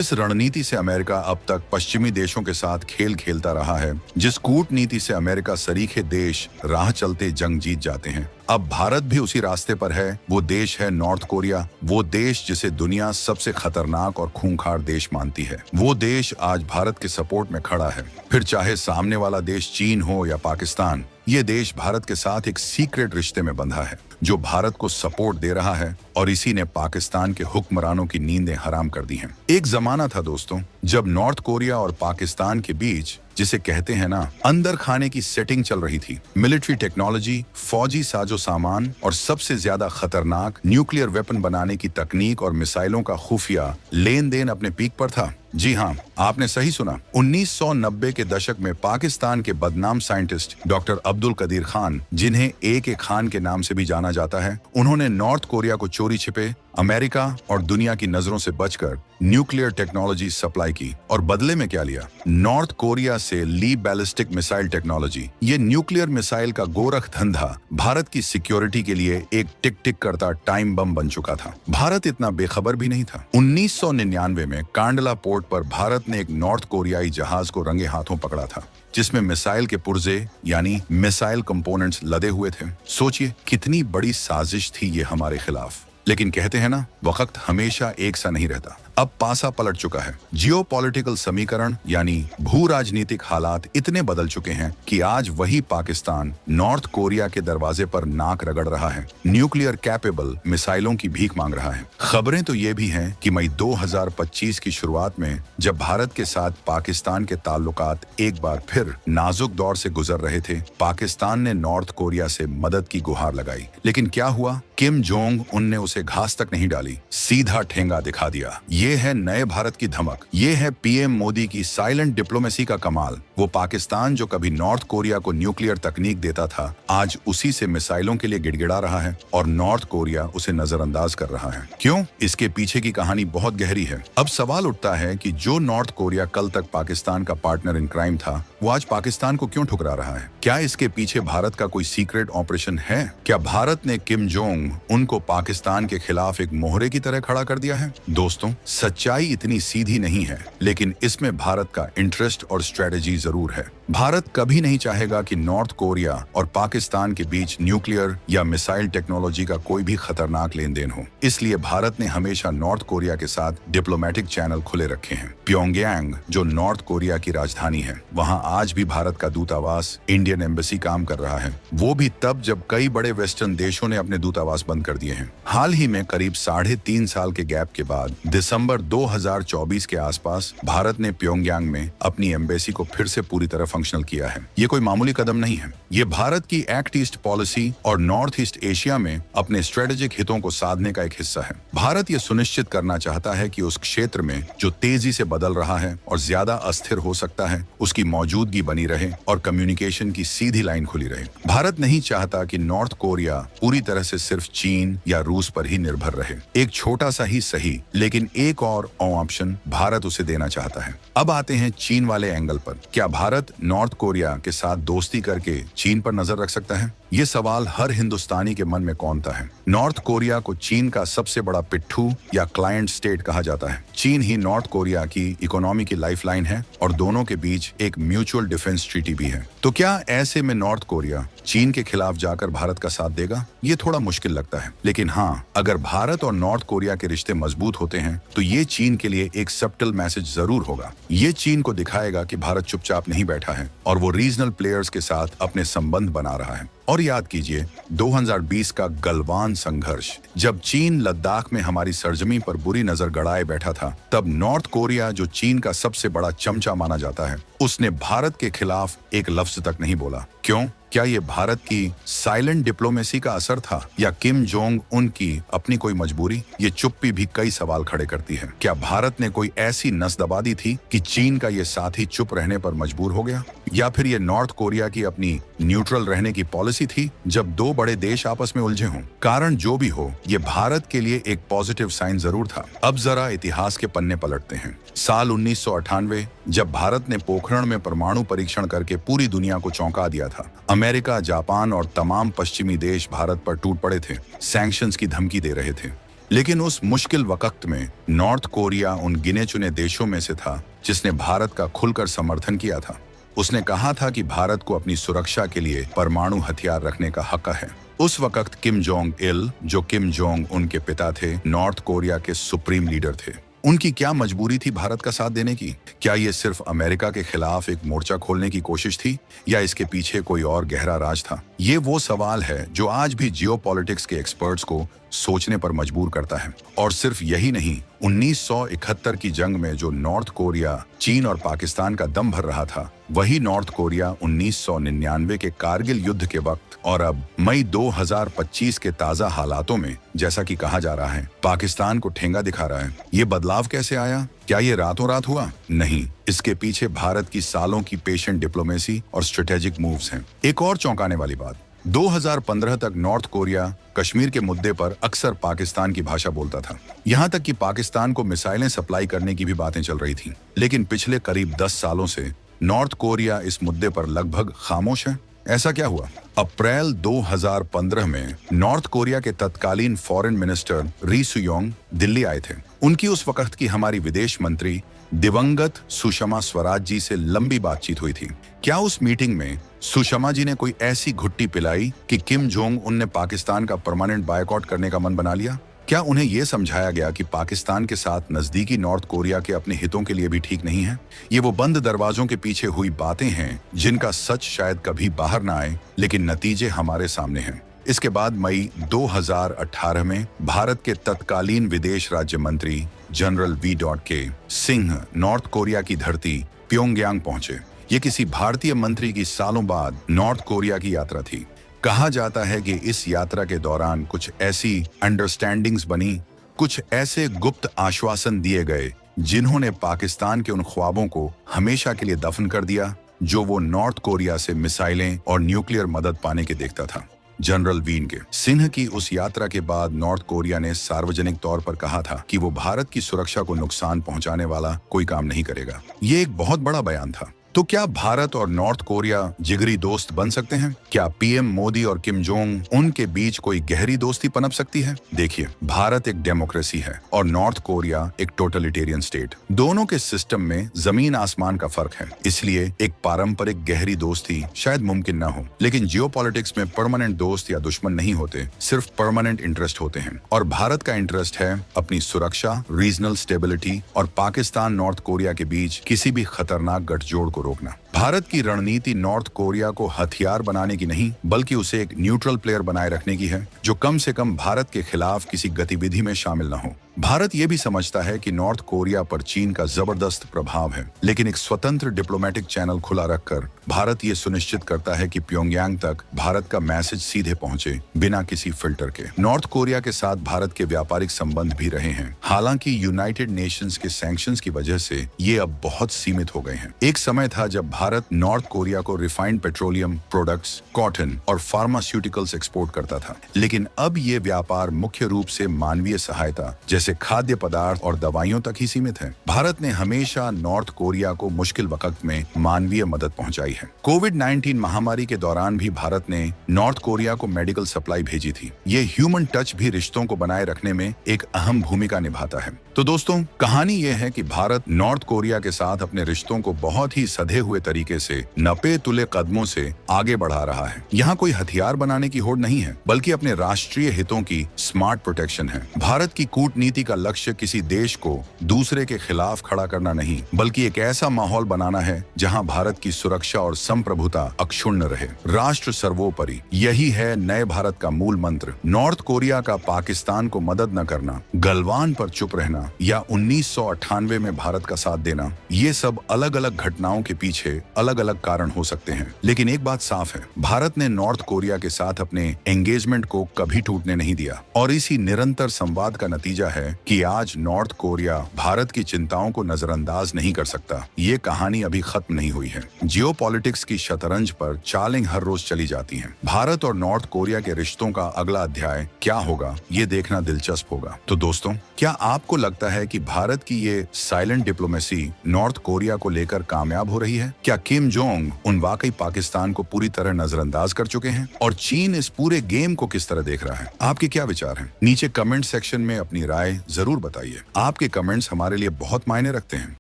इस रणनीति से अमेरिका अब तक पश्चिमी देशों के साथ खेल खेलता रहा है। जिस कूटनीति से अमेरिका सरीखे देश राह चलते जंग जीत जाते हैं, अब भारत भी उसी रास्ते पर है। वो देश है नॉर्थ कोरिया, वो देश जिसे दुनिया सबसे खतरनाक और खूंखार देश मानती है। वो देश आज भारत के सपोर्ट में खड़ा है। फिर चाहे सामने वाला देश चीन हो या पाकिस्तान, ये देश भारत के साथ एक सीक्रेट रिश्ते में बंधा है जो भारत को सपोर्ट दे रहा है, और इसी ने पाकिस्तान के हुक्मरानों की नींदें हराम कर दी हैं। एक जमाना था दोस्तों, जब नॉर्थ कोरिया और पाकिस्तान के बीच, जिसे कहते हैं ना, अंदर खाने की सेटिंग चल रही थी। मिलिट्री टेक्नोलॉजी, फौजी साजो सामान और सबसे ज्यादा खतरनाक न्यूक्लियर वेपन बनाने की तकनीक और मिसाइलों का खुफिया लेन देन अपने पीक पर था। जी हाँ, आपने सही सुना। 1990 के दशक में पाकिस्तान के बदनाम साइंटिस्ट डॉक्टर अब्दुल कदीर खान, जिन्हें ए खान के नाम से भी जाना जाता है, उन्होंने नॉर्थ कोरिया को चोरी छिपे अमेरिका और दुनिया की नजरों से बचकर न्यूक्लियर टेक्नोलॉजी सप्लाई की। और बदले में क्या लिया? नॉर्थ कोरिया से ली बैलिस्टिक मिसाइल टेक्नोलॉजी। ये न्यूक्लियर मिसाइल का गोरख धंधा भारत की सिक्योरिटी के लिए एक टिक टिक करता टाइम बम बन चुका था। भारत इतना बेखबर भी नहीं था। 1999 में कांडला पोर्ट पर भारत ने एक नॉर्थ कोरियाई जहाज को रंगे हाथों पकड़ा था, जिसमें मिसाइल के पुर्जे यानी मिसाइल कंपोनेंट्स लदे हुए थे। सोचिए कितनी बड़ी साजिश थी ये हमारे खिलाफ। लेकिन कहते हैं ना, वक्त हमेशा एक सा नहीं रहता। अब पासा पलट चुका है। जियोपॉलिटिकल समीकरण यानी भू राजनीतिक हालात इतने बदल चुके हैं कि आज वही पाकिस्तान नॉर्थ कोरिया के दरवाजे पर नाक रगड़ रहा है, न्यूक्लियर कैपेबल मिसाइलों की भीख मांग रहा है। खबरें तो ये भी हैं कि मई 2025 की शुरुआत में जब भारत के साथ पाकिस्तान के ताल्लुकात एक बार फिर नाजुक दौर से गुजर रहे थे, पाकिस्तान ने नॉर्थ कोरिया से मदद की गुहार लगाई। लेकिन क्या हुआ? किम जोंग उन ने उसे घास तक नहीं डाली, सीधा ठेंगा दिखा दिया। ये है नए भारत की धमक। ये है पीएम मोदी की साइलेंट डिप्लोमेसी का कमाल। वो पाकिस्तान जो कभी नॉर्थ कोरिया को न्यूक्लियर तकनीक देता था, आज उसी से मिसाइलों के लिए गिड़गिड़ा रहा है और नॉर्थ कोरिया उसे नजरअंदाज कर रहा है। क्यों? इसके पीछे की कहानी बहुत गहरी है। अब सवाल उठता है कि जो नॉर्थ कोरिया कल तक पाकिस्तान का पार्टनर इन क्राइम था, वो आज पाकिस्तान को क्यों ठुकरा रहा है? क्या इसके पीछे भारत का कोई सीक्रेट ऑपरेशन है? क्या भारत ने किम जोंग उनको पाकिस्तान के खिलाफ एक मोहरे की तरह खड़ा कर दिया है? दोस्तों, सच्चाई इतनी सीधी नहीं है, लेकिन इसमें भारत का इंटरेस्ट और स्ट्रेटेजी जरूर है। भारत कभी नहीं चाहेगा कि नॉर्थ कोरिया और पाकिस्तान के बीच न्यूक्लियर या मिसाइल टेक्नोलॉजी का कोई भी खतरनाक लेन देन हो। इसलिए भारत ने हमेशा नॉर्थ कोरिया के साथ डिप्लोमेटिक चैनल खुले रखे हैं। प्योंगयांग, जो नॉर्थ कोरिया की राजधानी है, वहां आज भी भारत का दूतावास, इंडियन एम्बेसी काम कर रहा है। वो भी तब जब कई बड़े वेस्टर्न देशों ने अपने दूतावास बंद कर दिए हैं। हाल ही में करीब 3.5 साल के गैप के बाद दिसंबर 2024 के आसपास भारत ने प्योंगयांग में अपनी एम्बेसी को फिर से पूरी तरह फंक्शनल किया है। ये कोई मामूली कदम नहीं है। ये भारत की एक्ट ईस्ट पॉलिसी और नॉर्थ ईस्ट एशिया में अपने स्ट्रेटेजिक हितों को साधने का एक हिस्सा है। भारत ये सुनिश्चित करना चाहता है कि उस क्षेत्र में जो तेजी से बदल रहा है और ज्यादा अस्थिर हो सकता है, उसकी मौजूदगी बनी रहे और कम्युनिकेशन की सीधी लाइन खुली रहे। भारत नहीं चाहता कि नॉर्थ कोरिया पूरी तरह से सिर्फ चीन या रूस पर ही निर्भर रहे। एक छोटा सा ही सही, लेकिन एक और ऑप्शन भारत उसे देना चाहता है। अब आते हैं चीन वाले एंगल पर। क्या भारत नॉर्थ कोरिया के साथ दोस्ती करके चीन पर नजर रख सकता है? ये सवाल हर हिंदुस्तानी के मन में कौंता है। नॉर्थ कोरिया को चीन का सबसे बड़ा पिट्ठू या क्लाइंट स्टेट कहा जाता है। चीन ही नॉर्थ कोरिया की इकोनॉमी की लाइफलाइन है और दोनों के बीच एक म्यूचुअल डिफेंस ट्रीटी भी है। तो क्या ऐसे में नॉर्थ कोरिया चीन के खिलाफ जाकर भारत का साथ देगा? ये थोड़ा मुश्किल लगता है, लेकिन हाँ, अगर भारत और नॉर्थ कोरिया के रिश्ते मजबूत होते हैं तो ये चीन के लिए एक सबटल मैसेज जरूर होगा। ये चीन को दिखाएगा कि भारत चुपचाप नहीं बैठा है और वो रीजनल प्लेयर्स के साथ अपने संबंध बना रहा है। और याद कीजिए 2020 का गलवान संघर्ष, जब चीन लद्दाख में हमारी सरजमीं पर बुरी नजर गड़ाए बैठा था, तब नॉर्थ कोरिया, जो चीन का सबसे बड़ा चमचा माना जाता है, उसने भारत के खिलाफ एक लफ्ज तक नहीं बोला। क्यों? क्या ये भारत की साइलेंट डिप्लोमेसी का असर था या किम जोंग उनकी अपनी कोई मजबूरी? ये चुप्पी भी कई सवाल खड़े करती है। क्या भारत ने कोई ऐसी नस दबा दी थी कि चीन का ये साथी चुप रहने पर मजबूर हो गया? या फिर ये नॉर्थ कोरिया की अपनी न्यूट्रल रहने की पॉलिसी थी जब दो बड़े देश आपस में उलझे हों? कारण जो भी हो, ये भारत के लिए एक पॉजिटिव साइन जरूर था। अब जरा इतिहास के पन्ने पलटते हैं। साल 1998, जब भारत ने पोखरण में परमाणु परीक्षण करके पूरी दुनिया को चौंका दिया था, अमेरिका, जापान और तमाम पश्चिमी देश भारत पर टूट पड़े थे, सैंक्शंस की धमकी दे रहे थे। लेकिन उस मुश्किल वक्त में नॉर्थ कोरिया उन गिने चुने देशों में से था जिसने भारत का खुलकर समर्थन किया था। उसने कहा था कि भारत को अपनी सुरक्षा के लिए परमाणु हथियार रखने का हक है। उस वक्त किम जोंग इल, जो किम जोंग उनके पिता थे, नॉर्थ कोरिया के सुप्रीम लीडर थे। उनकी क्या मजबूरी थी भारत का साथ देने की? क्या ये सिर्फ अमेरिका के खिलाफ एक मोर्चा खोलने की कोशिश थी या इसके पीछे कोई और गहरा राज था? ये वो सवाल है जो आज भी जियोपॉलिटिक्स के एक्सपर्ट्स को सोचने पर मजबूर करता है। और सिर्फ यही नहीं, 1971 की जंग में जो नॉर्थ कोरिया चीन और पाकिस्तान का दम भर रहा था, वही नॉर्थ कोरिया 1999 के कारगिल युद्ध के वक्त और अब मई 2025 के ताजा हालातों में, जैसा कि कहा जा रहा है, पाकिस्तान को ठेंगा दिखा रहा है। ये बदलाव कैसे आया? क्या ये रातों रात हुआ? नहीं, इसके पीछे भारत की सालों की पेशेंट डिप्लोमेसी और स्ट्रेटेजिक मूव्स हैं। एक और चौंकाने वाली बात, 2015 तक नॉर्थ कोरिया कश्मीर के मुद्दे पर अक्सर पाकिस्तान की भाषा बोलता था। यहाँ तक कि पाकिस्तान को मिसाइलें सप्लाई करने की भी बातें चल रही थीं। लेकिन पिछले करीब 10 सालों से नॉर्थ कोरिया इस मुद्दे पर लगभग खामोश है। ऐसा क्या हुआ? अप्रैल 2015 में नॉर्थ कोरिया के तत्कालीन फॉरेन मिनिस्टर री सुयोंग दिल्ली आए थे। उनकी उस वक्त की हमारी विदेश मंत्री दिवंगत सुषमा स्वराज जी से लंबी बातचीत हुई थी। क्या उस मीटिंग में सुषमा जी ने कोई ऐसी घुट्टी पिलाई कि किम जोंग उन ने पाकिस्तान का परमानेंट बायकॉट करने का मन बना लिया? क्या उन्हें यह समझाया गया कि पाकिस्तान के साथ नजदीकी नॉर्थ कोरिया के अपने हितों के लिए भी ठीक नहीं है? ये वो बंद दरवाजों के पीछे हुई बातें हैं जिनका सच शायद कभी बाहर ना आए, लेकिन नतीजे हमारे सामने हैं। इसके बाद मई 2018 में भारत के तत्कालीन विदेश राज्य मंत्री general V.K. Singh north Korea की धरती प्योंगयांग पहुंचे। ये किसी भारतीय मंत्री की सालों बाद नॉर्थ कोरिया की यात्रा थी। कहा जाता है कि इस यात्रा के दौरान कुछ ऐसी अंडरस्टैंडिंग्स बनी, कुछ ऐसे गुप्त आश्वासन दिए गए जिन्होंने पाकिस्तान के उन ख्वाबों को हमेशा के लिए दफन कर दिया जो वो नॉर्थ कोरिया से मिसाइलें और न्यूक्लियर मदद पाने के देखता था। General V.K. सिंह की उस यात्रा के बाद नॉर्थ कोरिया ने सार्वजनिक तौर पर कहा था कि वो भारत की सुरक्षा को नुकसान पहुंचाने वाला कोई काम नहीं करेगा। ये एक बहुत बड़ा बयान था। तो क्या भारत और नॉर्थ कोरिया जिगरी दोस्त बन सकते हैं? क्या पीएम मोदी और किम जोंग उनके बीच कोई गहरी दोस्ती पनप सकती है? देखिए, भारत एक डेमोक्रेसी है और नॉर्थ कोरिया एक टोटलिटेरियन स्टेट। दोनों के सिस्टम में जमीन आसमान का फर्क है, इसलिए एक पारंपरिक गहरी दोस्ती शायद मुमकिन न हो। लेकिन जियोपॉलिटिक्स में परमानेंट दोस्त या दुश्मन नहीं होते, सिर्फ परमानेंट इंटरेस्ट होते हैं। और भारत का इंटरेस्ट है अपनी सुरक्षा, रीजनल स्टेबिलिटी और पाकिस्तान नॉर्थ कोरिया के बीच किसी भी खतरनाक गठजोड़ को रोकना। भारत की रणनीति नॉर्थ कोरिया को हथियार बनाने की नहीं, बल्कि उसे एक न्यूट्रल प्लेयर बनाए रखने की है, जो कम से कम भारत के खिलाफ किसी गतिविधि में शामिल न हो। भारत ये भी समझता है कि नॉर्थ कोरिया पर चीन का जबरदस्त प्रभाव है, लेकिन एक स्वतंत्र डिप्लोमेटिक चैनल खुला रखकर भारत ये सुनिश्चित करता है कि प्योंगयांग तक भारत का मैसेज सीधे पहुंचे, बिना किसी फिल्टर के। नॉर्थ कोरिया के साथ भारत के व्यापारिक संबंध भी रहे हैं, हालांकि यूनाइटेड नेशंस के सैंक्शंस की वजह से ये अब बहुत सीमित हो गए हैं। एक समय था जब भारत नॉर्थ कोरिया को रिफाइंड पेट्रोलियम प्रोडक्ट्स, कॉटन और फार्मास्यूटिकल्स एक्सपोर्ट करता था, लेकिन अब ये व्यापार मुख्य रूप से मानवीय सहायता जैसे खाद्य पदार्थ और दवाइयों तक ही सीमित है। भारत ने हमेशा नॉर्थ कोरिया को मुश्किल वक्त में मानवीय मदद पहुंचाई है। कोविड-19 महामारी के दौरान भी भारत ने नॉर्थ कोरिया को मेडिकल सप्लाई भेजी थी। ये ह्यूमन टच भी रिश्तों को बनाए रखने में एक अहम भूमिका निभाता है। तो दोस्तों, कहानी ये है कि भारत नॉर्थ कोरिया के साथ अपने रिश्तों को बहुत ही सधे हुए तरीके से नपे तुले कदमों से आगे बढ़ा रहा है। यहाँ कोई हथियार बनाने की होड़ नहीं है, बल्कि अपने राष्ट्रीय हितों की स्मार्ट प्रोटेक्शन है। भारत की कूटनीति का लक्ष्य किसी देश को दूसरे के खिलाफ खड़ा करना नहीं, बल्कि एक ऐसा माहौल बनाना है जहाँ भारत की सुरक्षा और संप्रभुता अक्षुण्ण रहे। राष्ट्र सर्वोपरि, यही है नए भारत का मूल मंत्र। नॉर्थ कोरिया का पाकिस्तान को मदद न करना, गलवान पर चुप रहना या 1998 में भारत का साथ देना, ये सब अलग अलग घटनाओं के पीछे अलग अलग कारण हो सकते हैं। लेकिन एक बात साफ है, भारत ने नॉर्थ कोरिया के साथ अपने एंगेजमेंट को कभी टूटने नहीं दिया, और इसी निरंतर संवाद का नतीजा है कि आज नॉर्थ कोरिया भारत की चिंताओं को नजरअंदाज नहीं कर सकता। ये कहानी अभी खत्म नहीं हुई है। जियोपॉलिटिक्स की शतरंज पर चालें हर रोज चली जाती हैं। भारत और नॉर्थ कोरिया के रिश्तों का अगला अध्याय क्या होगा, ये देखना दिलचस्प होगा। तो दोस्तों, क्या आपको लगता है कि भारत की ये साइलेंट डिप्लोमेसी नॉर्थ कोरिया को लेकर कामयाब हो रही है? क्या किम जोंग उन वाकई पाकिस्तान को पूरी तरह नजरअंदाज कर चुके हैं? और चीन इस पूरे गेम को किस तरह देख रहा है? आपके क्या विचार हैं? नीचे कमेंट सेक्शन में अपनी राय जरूर बताइए। आपके कमेंट्स हमारे लिए बहुत मायने रखते हैं।